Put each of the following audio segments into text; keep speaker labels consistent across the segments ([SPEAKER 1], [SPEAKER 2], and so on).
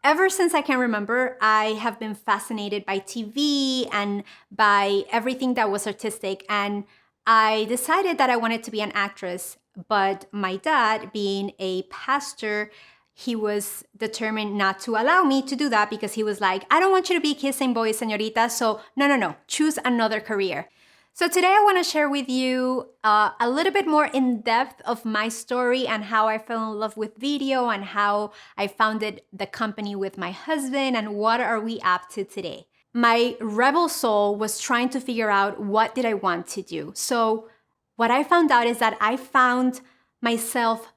[SPEAKER 1] Ever since I can remember, I have been fascinated by TV and by everything that was artistic. And I decided that I wanted to be an actress. But my dad, being a pastor, he was determined not to allow me to do that because he was like, I don't want you to be kissing boys, señorita. So, no, choose another career. So today I want to share with you a little bit more in depth of my story and how I fell in love with video and how I founded the company with my husband and what are we up to today. My rebel soul was trying to figure out what did I want to do. So what I found out is that I found myself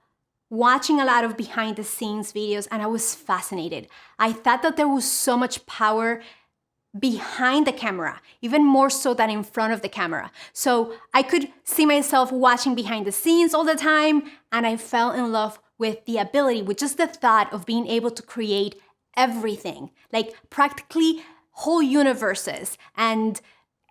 [SPEAKER 1] watching a lot of behind the scenes videos and I was fascinated. I thought that there was so much power behind the camera, even more so than in front of the camera. So I could see myself watching behind the scenes all the time, and I fell in love with the ability, with just the thought of being able to create everything, like practically whole universes and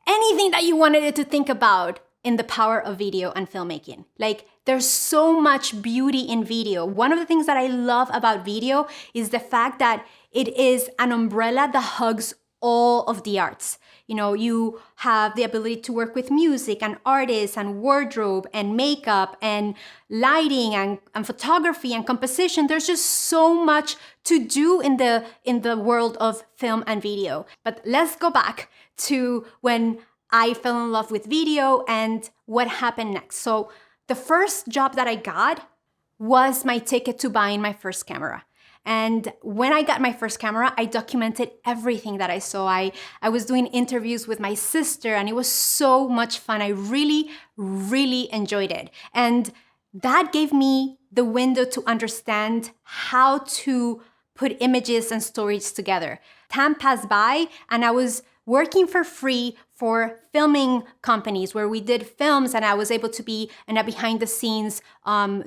[SPEAKER 1] anything that you wanted it to think about in the power of video and filmmaking. Like, there's so much beauty in video. One of the things that I love about video is the fact that it is an umbrella that hugs all of the arts. You know, you have the ability to work with music and artists and wardrobe and makeup and lighting and photography and composition. There's just so much to do in the world of film and video. But let's go back to when I fell in love with video and what happened next. So the first job that I got was my ticket to buying my first camera. And when I got my first camera, I documented everything that I saw. I was doing interviews with my sister and it was so much fun. I really, really enjoyed it. And that gave me the window to understand how to put images and stories together. Time passed by and I was working for free for filming companies where we did films and I was able to be in a behind the scenes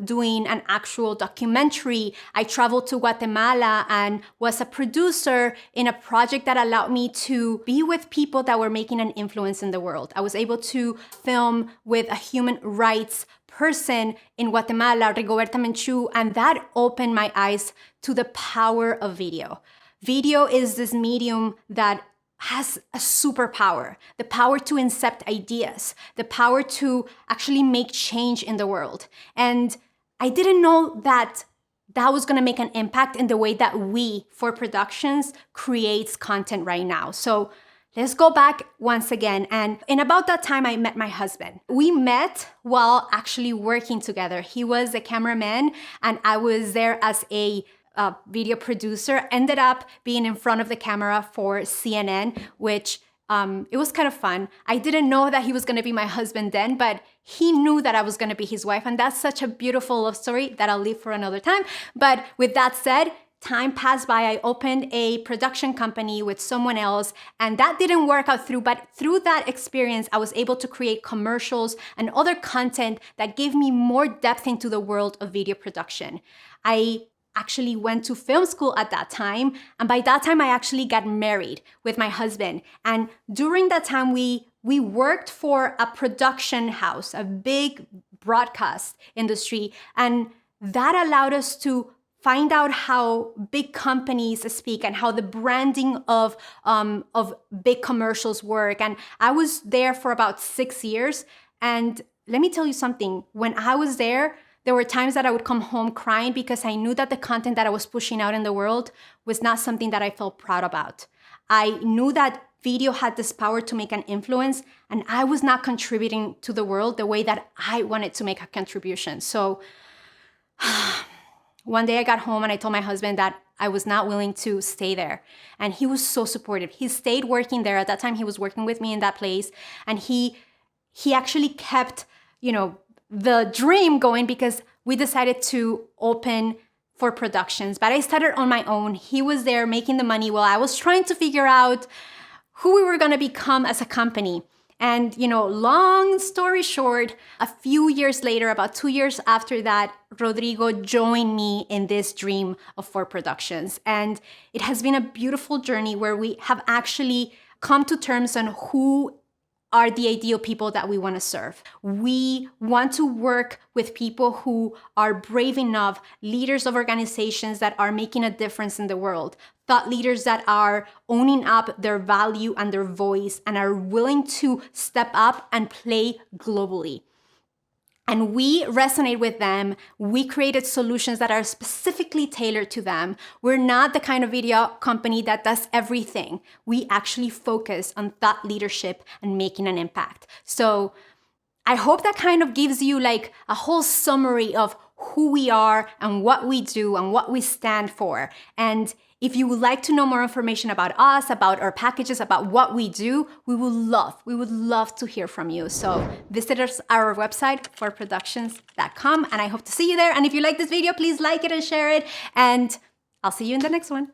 [SPEAKER 1] doing an actual documentary. I traveled to Guatemala and was a producer in a project that allowed me to be with people that were making an influence in the world. I was able to film with a human rights person in Guatemala, Rigoberta Menchú, and that opened my eyes to the power of video. Video is this medium that has a superpower, the power to incept ideas, the power to actually make change in the world. And I didn't know that that was going to make an impact in the way that we, for productions, creates content right now. So let's go back once again. And in about that time, I met my husband. We met while actually working together. He was a cameraman and I was there as a video producer. Ended up being in front of the camera for CNN, which it was kind of fun. I didn't know that he was going to be my husband then, but he knew that I was going to be his wife. And that's such a beautiful love story that I'll leave for another time. But with that said, time passed by. I opened a production company with someone else and that didn't work out but through that experience, I was able to create commercials and other content that gave me more depth into the world of video production. I actually went to film school at that time. And by that time, I actually got married with my husband. And during that time, we worked for a production house, a big broadcast industry. And that allowed us to find out how big companies speak and how the branding of big commercials work. And I was there for about 6 years. And let me tell you something, when I was there were times that I would come home crying because I knew that the content that I was pushing out in the world was not something that I felt proud about. I knew that video had this power to make an influence and I was not contributing to the world the way that I wanted to make a contribution. So one day I got home and I told my husband that I was not willing to stay there. And he was so supportive. He stayed working there. At that time, he was working with me in that place. And he actually kept, the dream going because we decided to open for productions. But I started on my own. He was there making the money while I was trying to figure out who we were going to become as a company. And, long story short, a few years later, about 2 years after that, Rodrigo joined me in this dream of For Productions. And it has been a beautiful journey where we have actually come to terms on who are the ideal people that we want to serve. We want to work with people who are brave enough, leaders of organizations that are making a difference in the world, thought leaders that are owning up their value and their voice and are willing to step up and play globally. And we resonate with them. We created solutions that are specifically tailored to them. We're not the kind of video company that does everything. We actually focus on thought leadership and making an impact. So I hope that kind of gives you like a whole summary of who we are and what we do and what we stand for. And if you would like to know more information about us, about our packages, about what we do, we would love to hear from you. So visit our website, forproductions.com, and I hope to see you there. And if you like this video, please like it and share it. And I'll see you in the next one.